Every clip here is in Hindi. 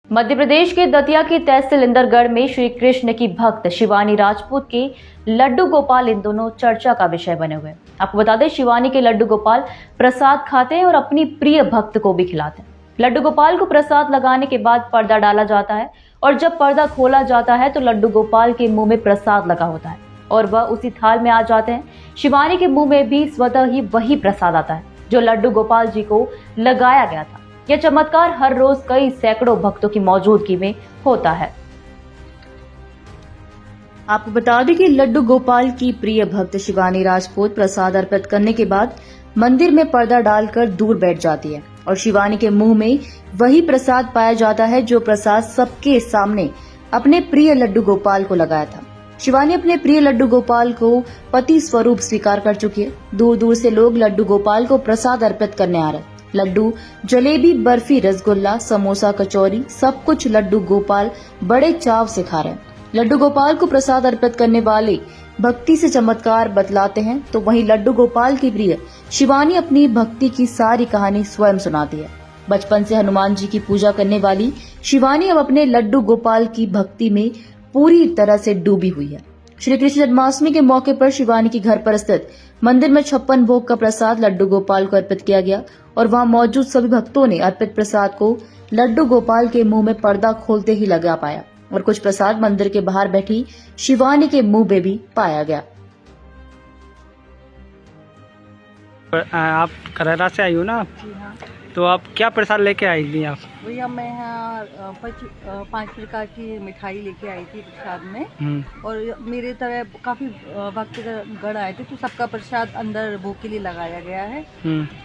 मध्य प्रदेश के दतिया की तहसील इंदरगढ़ में श्री कृष्ण की भक्त शिवानी राजपूत के लड्डू गोपाल इन दोनों चर्चा का विषय बने हुए हैं। आपको बता दें, शिवानी के लड्डू गोपाल प्रसाद खाते हैं और अपनी प्रिय भक्त को भी खिलाते हैं। लड्डू गोपाल को प्रसाद लगाने के बाद पर्दा डाला जाता है और जब पर्दा खोला जाता है तो लड्डू गोपाल के मुंह में प्रसाद लगा होता है और वह उसी थाल में आ जाते हैं। शिवानी के मुंह में भी स्वतः ही वही प्रसाद आता है जो लड्डू गोपाल जी को लगाया गया था। यह चमत्कार हर रोज कई सैकड़ों भक्तों की मौजूदगी में होता है। आपको बता दें कि लड्डू गोपाल की प्रिय भक्त शिवानी राजपूत प्रसाद अर्पित करने के बाद मंदिर में पर्दा डालकर दूर बैठ जाती है और शिवानी के मुंह में वही प्रसाद पाया जाता है जो प्रसाद सबके सामने अपने प्रिय लड्डू गोपाल को लगाया था। शिवानी अपने प्रिय लड्डू गोपाल को पति स्वरूप स्वीकार कर चुकी है। दूर दूर से लोग लड्डू गोपाल को प्रसाद अर्पित करने आ रहे हैं। लड्डू, जलेबी, बर्फी, रसगुल्ला, समोसा, कचौरी, सब कुछ लड्डू गोपाल बड़े चाव से खा रहे हैं। लड्डू गोपाल को प्रसाद अर्पित करने वाले भक्ति से चमत्कार बतलाते हैं, तो वहीं लड्डू गोपाल की प्रिय शिवानी अपनी भक्ति की सारी कहानी स्वयं सुनाती है। बचपन से हनुमान जी की पूजा करने वाली शिवानी अब अपने लड्डू गोपाल की भक्ति में पूरी तरह से डूबी हुई है। श्री कृष्ण जन्माष्टमी के मौके पर शिवानी के घर पर स्थित मंदिर में 56 भोग का प्रसाद लड्डू गोपाल को अर्पित किया गया और वहां मौजूद सभी भक्तों ने अर्पित प्रसाद को लड्डू गोपाल के मुंह में पर्दा खोलते ही लगा पाया और कुछ प्रसाद मंदिर के बाहर बैठी शिवानी के मुंह में भी पाया गया। आप करेरा से आई हो ना? जी हाँ। तो आप क्या प्रसाद लेके आई थी आप? भैया मैं यहाँ 5 प्रकार की मिठाई लेके आई थी प्रसाद में, और मेरे तरह काफ़ी भक्तगण आए थे तो सबका प्रसाद अंदर भोग के लिए लगाया गया है।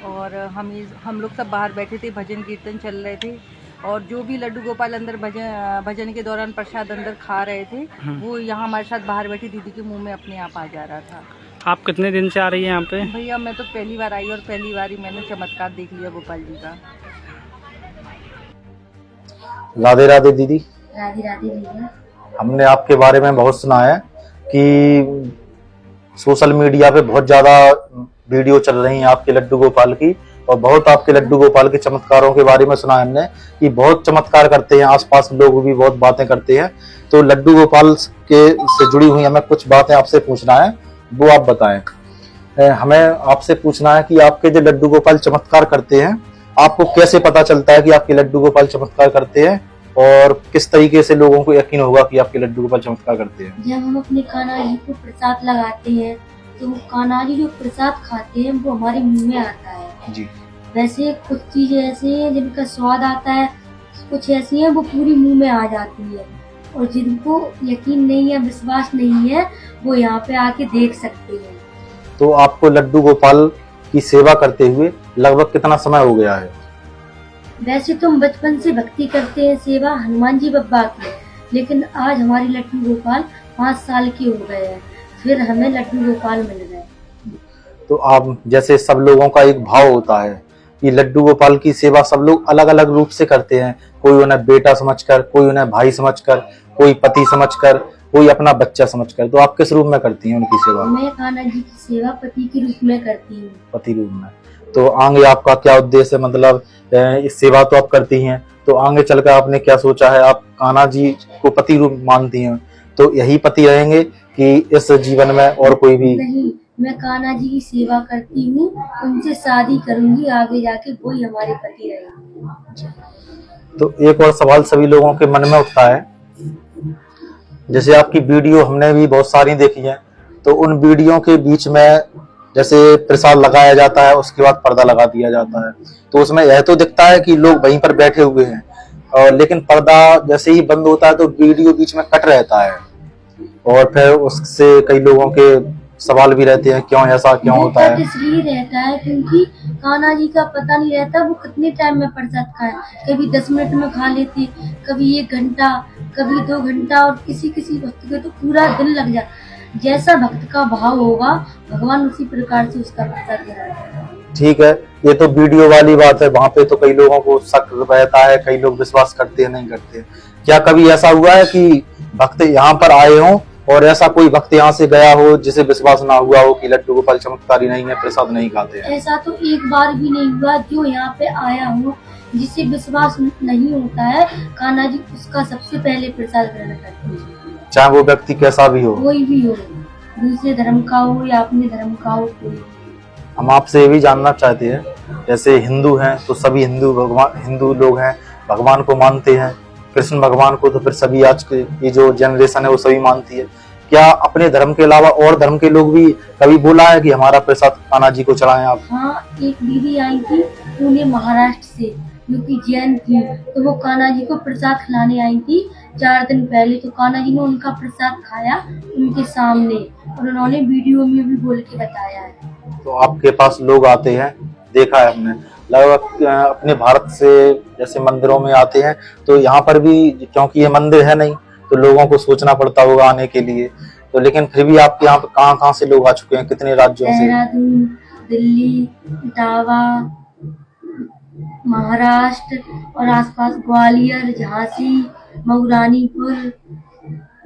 और हम लोग सब बाहर बैठे थे, भजन कीर्तन चल रहे थे और जो भी लड्डू गोपाल अंदर भजन के दौरान प्रसाद अंदर खा रहे थे वो यहाँ हमारे साथ बाहर बैठी दीदी के मुँह में अपने आप आ जा रहा था। आप कितने दिन से आ रही हैं यहाँ पे? भैया मैं तो पहली बार आई और पहली बार ही मैंने चमत्कार देख लिया गोपाल जी का। राधे राधे दीदी। राधे राधे भैया। हमने आपके बारे में बहुत सुना है कि सोशल मीडिया पे बहुत ज्यादा वीडियो चल रही हैं आपके लड्डू गोपाल की, और बहुत आपके लड्डू गोपाल के चमत्कारों के बारे में सुना है हमने कि बहुत चमत्कार करते हैं, आसपास लोग भी बहुत बातें करते हैं। तो लड्डू गोपाल के से जुड़ी हुई हमें कुछ बातें आपसे पूछना है, वो आप बताएं। हमें आपसे पूछना है कि आपके जो लड्डू गोपाल चमत्कार करते हैं, आपको कैसे पता चलता है कि आपके लड्डू गोपाल चमत्कार करते हैं और किस तरीके से लोगों को यकीन होगा कि आपके लड्डू गोपाल चमत्कार करते हैं? जब हम अपने कान्हा जी को प्रसाद लगाते हैं तो कान्हा जी जो प्रसाद खाते हैं वो हमारे मुंह में आता है जी। वैसे कुछ चीजें ऐसी हैं जिनका स्वाद आता है, कुछ ऐसी हैं वो पूरी मुंह में आ जाती है, और जिनको यकीन नहीं है, विश्वास नहीं है, वो यहाँ पे आके देख सकते हैं। तो आपको लड्डू गोपाल की सेवा करते हुए लगभग कितना समय हो गया है? वैसे तो हम बचपन से भक्ति करते हैं, सेवा हनुमान जी बब्बा की, लेकिन आज हमारे लड्डू गोपाल 5 साल के हो गए हैं, फिर हमें लड्डू गोपाल मिल गए। तो आप जैसे सब लोगों का एक भाव होता है कि लड्डू गोपाल की सेवा सब लोग अलग अलग रूप से करते हैं, कोई उन्हें बेटा समझकर, कोई उन्हें भाई समझकर, कोई पति समझकर, कोई अपना बच्चा समझकर। तो आप किस रूप में करती हैं उनकी सेवा? मैं कान्हा जी की सेवा पति के रूप में करती हूँ। पति रूप में। तो आगे आपका क्या उद्देश्य है? मतलब इस सेवा तो आप करती हैं, तो आगे चलकर आपने क्या सोचा है? आप कान्हा जी को पति रूप मानती हैं, तो यही पति रहेंगे कि इस जीवन में और कोई भी? नहीं, मैं कान्हा जी की सेवा करती हूँ, उनसे शादी करूंगी, आगे जाके वही हमारे पति रहेंगे। तो एक और सवाल सभी लोगों के मन में उठता है, जैसे आपकी वीडियो हमने भी बहुत सारी देखी है, तो उन वीडियो के बीच में जैसे प्रसाद लगाया जाता है, उसके बाद पर्दा लगा दिया जाता है, तो उसमें यह तो दिखता है कि लोग वहीं पर बैठे हुए हैं, और लेकिन पर्दा जैसे ही बंद होता है तो वीडियो बीच में कट रहता है, और फिर उससे कई लोगों के सवाल भी रहते हैं क्यों ऐसा क्यों होता है? इसलिए रहता है क्योंकि कान्हा जी का पता नहीं रहता वो कितने टाइम में प्रसाद खाए, कभी 10 मिनट में खा लेते, कभी 1 घंटा, कभी 2 घंटा, और किसी किसी भक्त को तो पूरा दिन लग जाए। जैसा भक्त का भाव होगा भगवान उसी प्रकार से उसका प्रसाद कराता है। ठीक है, ये तो वीडियो वाली बात है, वहां पे तो कई लोगों को शक रहता है, कई लोग विश्वास करते हैं नहीं करते। क्या कभी ऐसा हुआ है कि भक्त यहाँ पर आए हों और ऐसा कोई भक्त यहाँ से गया हो जिसे विश्वास ना हुआ हो कि लड्डू गोपाल चमत्कारी नहीं है, प्रसाद नहीं खाते हैं? ऐसा तो एक बार भी नहीं हुआ जो यहाँ पे आया हो जिसे विश्वास नहीं होता है कान्हा जी उसका सबसे पहले प्रसाद ग्रहण करते हैं, चाहे वो व्यक्ति कैसा भी हो। कोई भी हो, दूसरे धर्म का हो या अपने धर्म का हो, कोई भी। हम आपसे ये भी जानना चाहते हैं, जैसे हिंदू हैं तो सभी हिंदू लोग हैं, भगवान को मानते हैं, कृष्ण भगवान को तो फिर सभी आज के ये जो जनरेशन है वो सभी मानती है। क्या अपने धर्म के अलावा और धर्म के लोग भी कभी बोला है कि हमारा प्रसाद कान्हा जी को चढ़ाएं आप? हाँ, एक दीदी आई थी पुणे महाराष्ट्र से, जो कि जैन थी, तो वो कान्हा जी को प्रसाद खिलाने आई थी 4 दिन पहले। तो कान्हा जी ने उनका प्रसाद खाया उनके सामने, और उन्होंने वीडियो में भी बोल के बताया है। तो आपके पास लोग आते हैं, देखा है हमने, लगभग अपने भारत से जैसे मंदिरों में आते हैं, तो यहाँ पर भी क्योंकि ये मंदिर है नहीं तो लोगों को सोचना पड़ता होगा आने के लिए, तो लेकिन फिर भी आपके यहाँ पे कहाँ से लोग आ चुके हैं, कितने राज्यों से? देहरादून, दिल्ली, इटावा, महाराष्ट्र और आसपास ग्वालियर, झांसी, मऊरानीपुर।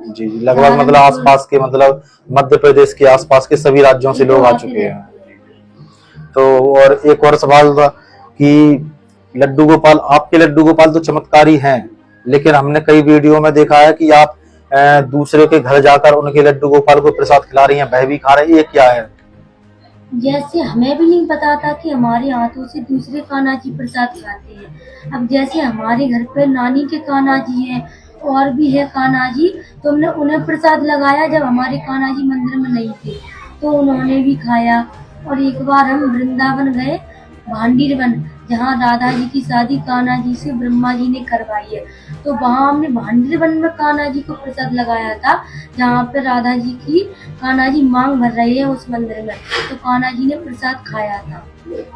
जी, लगभग मतलब आसपास के, मतलब मध्य प्रदेश के आसपास के सभी राज्यों से लोग आ चुके हैं। तो और एक और सवाल था कि लड्डू गोपाल, आपके लड्डू गोपाल तो चमत्कारी हैं, लेकिन हमने कई वीडियो में देखा है कि आप दूसरे के घर जाकर उनके लड्डू गोपाल को प्रसाद खिला रही हैं, वह भी खा रहे हैं, ये क्या है? जैसे हमें भी नहीं पता था कि हमारे हाथों से दूसरे कान्हा जी प्रसाद खाते हैं। अब जैसे हमारे घर पे नानी के कान्हा जी हैं और भी है कान्हा जी, तो हमने उन्हें प्रसाद लगाया जब हमारे कान्हा जी मंदिर में नहीं थे, तो उन्होंने भी खाया। और एक बार हम वृंदावन गए, भांडीर वन, जहाँ राधा जी की शादी कान्हा जी से ब्रह्मा जी ने करवाई है, तो वहाँ हमने भांडीर वन में कान्हा जी को प्रसाद लगाया था, जहाँ पे राधा जी की कान्हा जी मांग भर रहे हैं उस मंदिर में, तो कान्हा जी ने प्रसाद खाया था।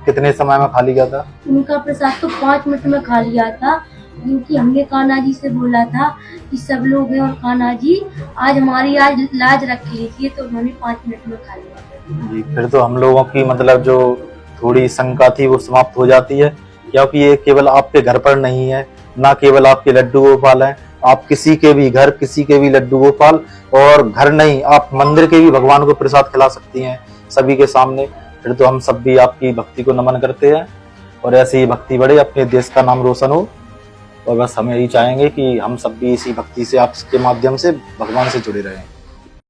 कितने समय में खा लिया था? उनका प्रसाद तो 5 मिनट में खा लिया था, क्योंकि हमने कान्हा जी से बोला था कि सब लोग हैं और कान्हा जी आज हमारी आज लाज रख लीजिए, तो उन्होंने 5 मिनट में खा लिया। जी, फिर तो हम लोगों की मतलब जो थोड़ी शंका थी वो समाप्त हो जाती है, क्योंकि ये केवल आपके घर पर नहीं है, ना केवल आपके लड्डू गोपाल हैं, आप किसी के भी घर, किसी के भी लड्डू गोपाल, और घर नहीं आप मंदिर के भी भगवान को प्रसाद खिला सकती हैं सभी के सामने। फिर तो हम सब भी आपकी भक्ति को नमन करते हैं, और ऐसे ही भक्ति बढ़े, अपने देश का नाम रोशन हो, और बस हम यही चाहेंगे कि हम सब भी इसी भक्ति से आपके माध्यम से भगवान से जुड़े रहें।